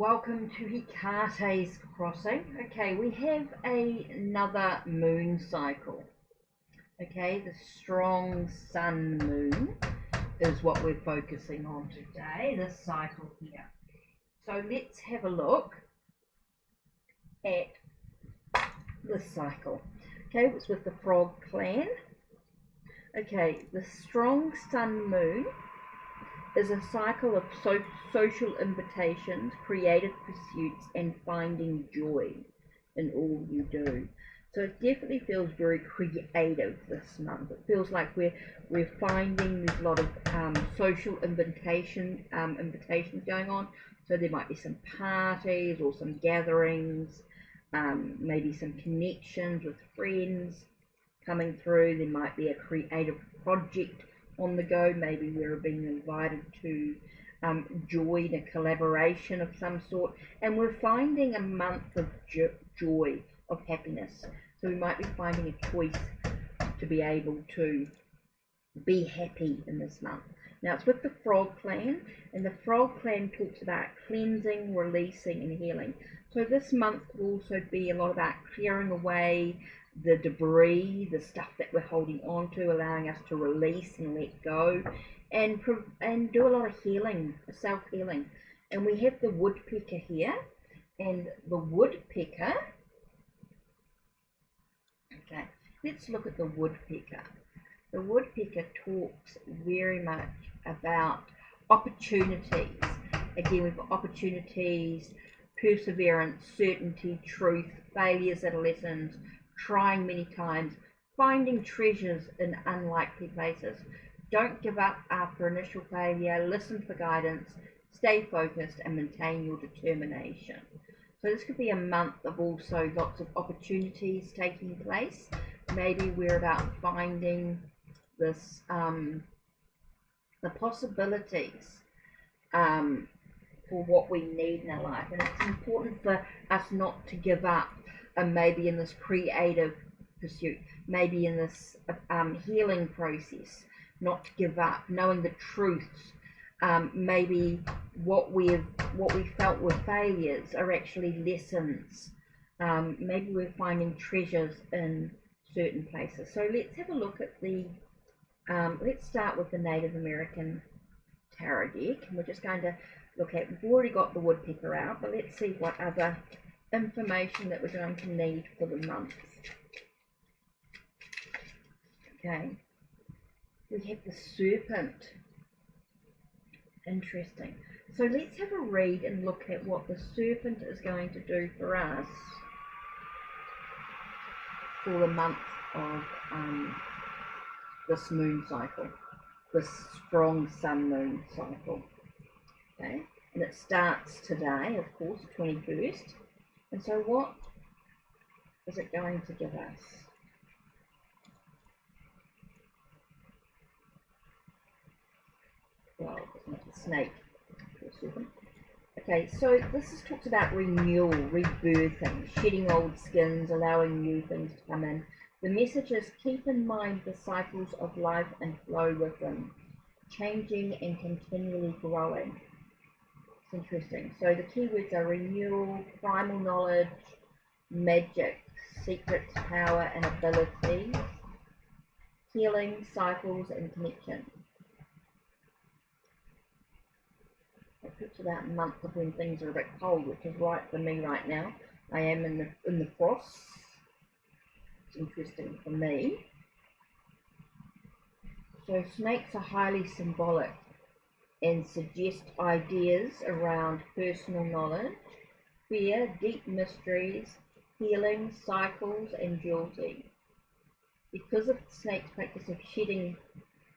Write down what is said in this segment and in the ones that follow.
Welcome to HeKate's crossing. Okay, we have another moon cycle. Okay, the strong sun moon is what we're focusing on today, this cycle here. So let's have a look at this cycle. Okay, it's with the frog clan. Okay, the strong sun moon is a cycle of social invitations, creative pursuits, and finding joy in all you do. So it definitely feels very creative this month. It feels like we're finding there's a lot of social invitations going on. So there might be some parties or some gatherings, maybe some connections with friends coming through. There might be a creative project on the go. Maybe we're being invited to join a collaboration of some sort, and we're finding a month of joy, of happiness. So we might be finding a choice to be able to be happy in this month. Now it's with the frog clan, and the frog clan talks about cleansing, releasing, and healing. So this month will also be a lot about clearing away the debris, the stuff that we're holding on to, allowing us to release and let go, and do a lot of healing, self-healing. And we have the woodpecker here, and the woodpecker, okay, let's look at the woodpecker. The woodpecker talks very much about opportunities. Again, we've got opportunities, perseverance, certainty, truth, failures and lessons, trying many times, finding treasures in unlikely places. Don't give up after initial failure, listen for guidance, stay focused, and maintain your determination. So this could be a month of also lots of opportunities taking place. Maybe we're about finding this, the possibilities for what we need in our life. And it's important for us not to give up, maybe in this creative pursuit, maybe in this healing process, not to give up, knowing the truths. Maybe what we felt were failures are actually lessons. Maybe we're finding treasures in certain places. So let's have a look at the, let's start with the Native American tarot deck. And we're just going to look at, we've already got the woodpecker out, but let's see what other information that we're going to need for the month. Okay, we have the serpent. Interesting. So let's have a read and look at what the serpent is going to do for us for the month of this moon cycle, this strong sun moon cycle. Okay, and it starts today, of course, the 21st. And so what is it going to give us? Well, it's not the snake. Okay, so this talks about renewal, rebirthing, shedding old skins, allowing new things to come in. The message is keep in mind the cycles of life and flow with them, changing and continually growing. It's interesting. So the keywords are renewal, primal knowledge, magic, secrets, power and abilities, healing, cycles and connection. It talks about a month of when things are a bit cold, which is right for me right now. I am in the frost. It's interesting for me. So snakes are highly symbolic and suggest ideas around personal knowledge, fear, deep mysteries, healing, cycles, and duality. Because of the snake's practice of shedding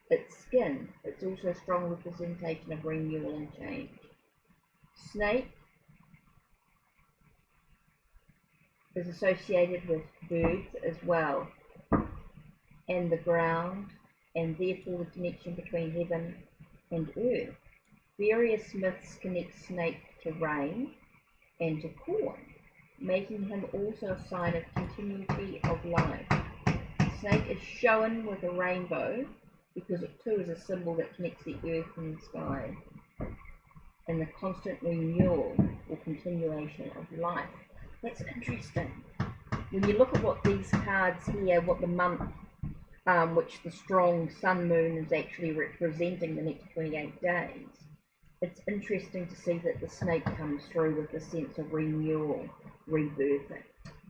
its skin, it's also a strong representation of renewal and change. Snake is associated with birds as well, and the ground, and therefore the connection between heaven and earth. Various myths connect snake to rain and to corn, making him also a sign of continuity of life. Snake is shown with a rainbow because it too is a symbol that connects the earth and the sky. and the constant renewal or continuation of life. That's interesting. When you look at what these cards here, what the month, which the strong sun moon is actually representing the next 28 days, it's interesting to see that the snake comes through with the sense of renewal, rebirthing.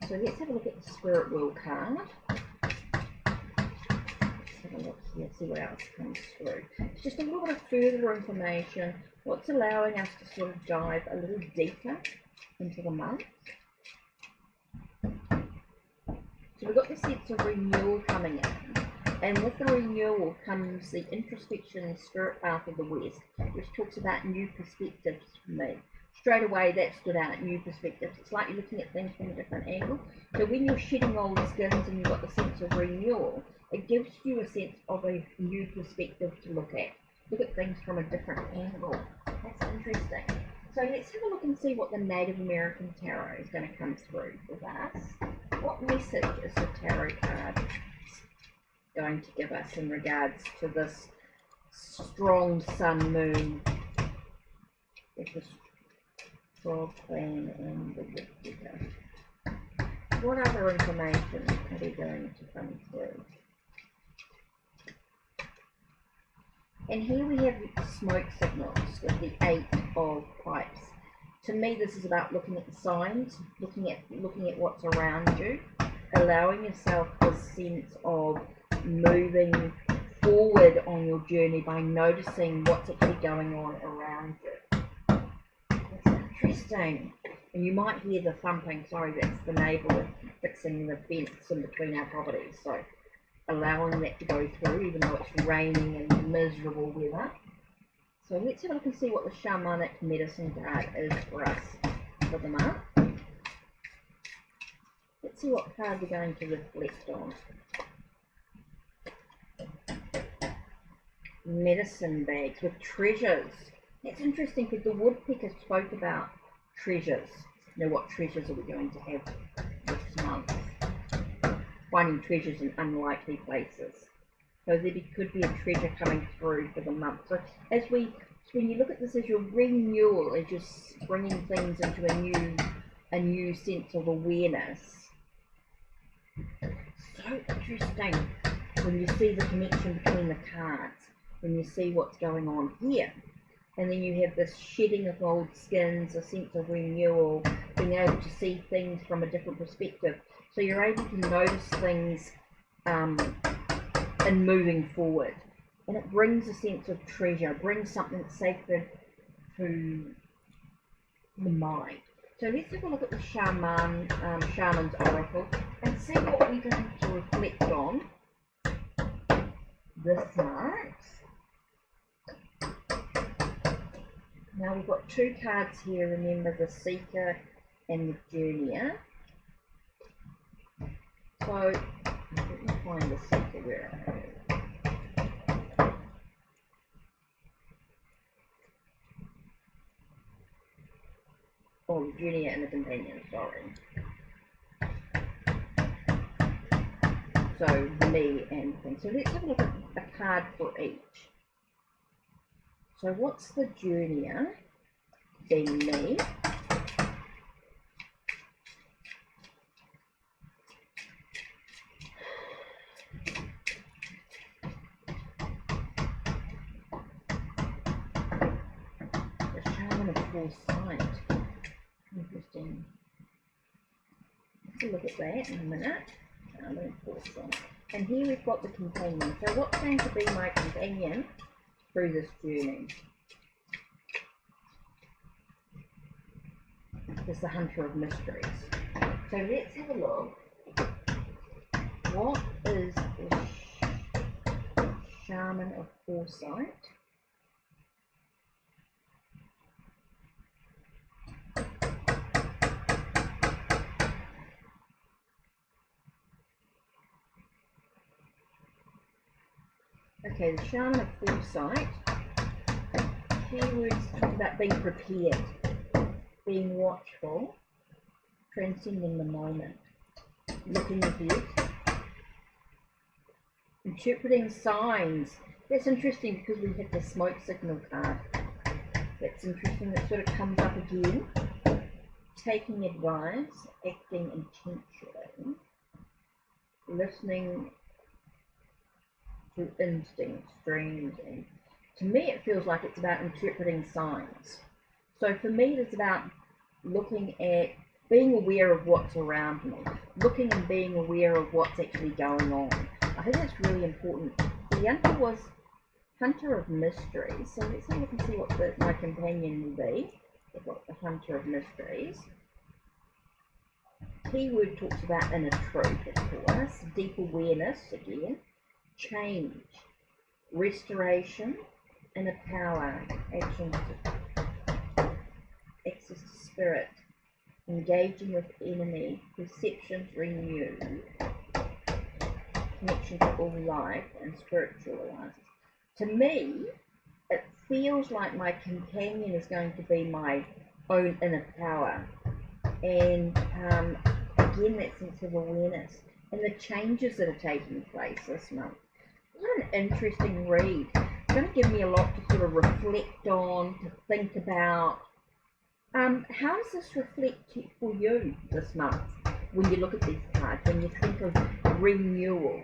So let's have a look at the spirit wheel card. Have a look here, see what else comes through. It's just a little bit of further information, what's allowing us to sort of dive a little deeper into the month. So we've got the sense of renewal coming in, and with the renewal comes the introspection and spirit path of the West, which talks about new perspectives for me. Straight away that stood out, new perspectives. It's like you're looking at things from a different angle. So when you're shedding old skins and you've got the sense of renewal, it gives you a sense of a new perspective to look at. Look at things from a different angle. That's interesting. So let's have a look and see what the Native American Tarot is going to come through with us. What message is the Tarot card going to give us in regards to this strong sun moon with the frog clan and the woodpecker? What other information are we going to come through? And here we have smoke signals with the 8 of pipes. To me, this is about looking at the signs, looking at what's around you, allowing yourself a sense of moving forward on your journey by noticing what's actually going on around you. That's interesting. And you might hear the thumping. Sorry, that's the neighbour fixing the fence in between our properties. So allowing that to go through, even though it's raining and miserable weather. So let's have a look and see what the Shamanic medicine card is for us for the month. Let's see what card we're going to reflect on. Medicine bags with treasures. That's interesting because the woodpecker spoke about treasures. You know, what treasures are we going to have this month? Finding treasures in unlikely places. So there could be a treasure coming through for the month. So when you look at this as your renewal, as you're bringing things into a new sense of awareness. So interesting when you see the connection between the cards, when you see what's going on here. And then you have this shedding of old skins, a sense of renewal, being able to see things from a different perspective. So you're able to notice things and moving forward. And it brings a sense of treasure, brings something sacred to the mind. So let's have a look at the Shaman's Oracle and see what we're going to reflect on this month. Now we've got 2 cards here, remember, the Seeker and the Journeyer. So let me find the Seeker, where are you? Oh, the Journeyer and the Companion, sorry. So me and things. So let's have a look at a card for each. So what's the Journeyer, being me? The Shaman of Foresight. Interesting. Let's look at that in a minute. Shaman of Foresight. And here we've got the Companion. So what's going to be my companion through this journey? Is the Hunter of Mysteries. So let's have a look. What is the Shaman of Foresight? Okay, the Shaman of Foresight. Keywords talk about being prepared, being watchful, transcending the moment, looking ahead, interpreting signs. That's interesting because we have the smoke signal card. That's interesting. That sort of comes up again. Taking advice, acting intentionally, listening to instincts, dreams, and to me it feels like it's about interpreting signs. So for me it's about looking at being aware of what's around me, looking and being aware of what's actually going on. I think that's really important. The other was Hunter of Mysteries, so let's have a look and see what my companion will be. We've got the Hunter of Mysteries. Keyword talks about inner truth, of course, deep awareness again, change, restoration, inner power, action, access to spirit, engaging with enemy, perceptions renewed, connection to all life, and spiritualized. To me, it feels like my companion is going to be my own inner power, and again that sense of awareness and the changes that are taking place this month. What an interesting read. It's going to give me a lot to sort of reflect on, to think about. How does this reflect for you this month when you look at these cards, when you think of renewal,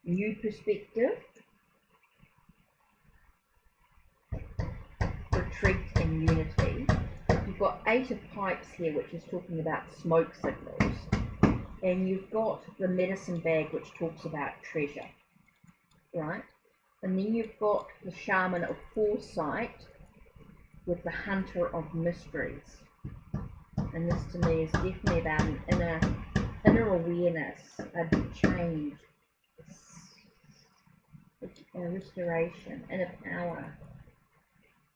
new perspective, retreat and unity? You've got Eight of Pipes here, which is talking about smoke signals, and you've got the Medicine Bag, which talks about treasure, right? And then you've got the Shaman of Foresight with the Hunter of Mysteries, and this to me is definitely about an inner awareness, a change, a restoration, inner power,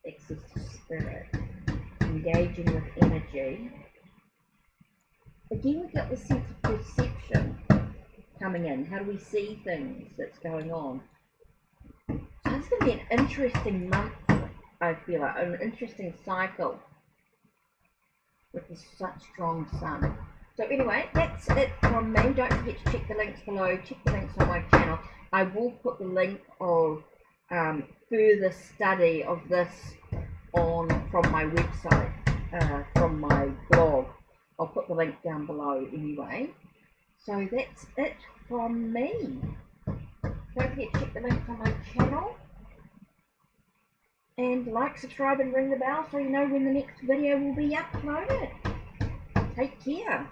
access to spirit, engaging with energy. Again, we've got the sense of perception coming in. How do we see things that's going on? So it's going to be an interesting month, I feel like, an interesting cycle with this such strong sun. So anyway, that's it from me. Don't forget to check the links below, check the links on my channel. I will put the link of further study of this from my website, from my blog. I'll put the link down below anyway. So that's it from me. Don't forget to check the links on my channel. And like, subscribe and ring the bell so you know when the next video will be uploaded. Take care.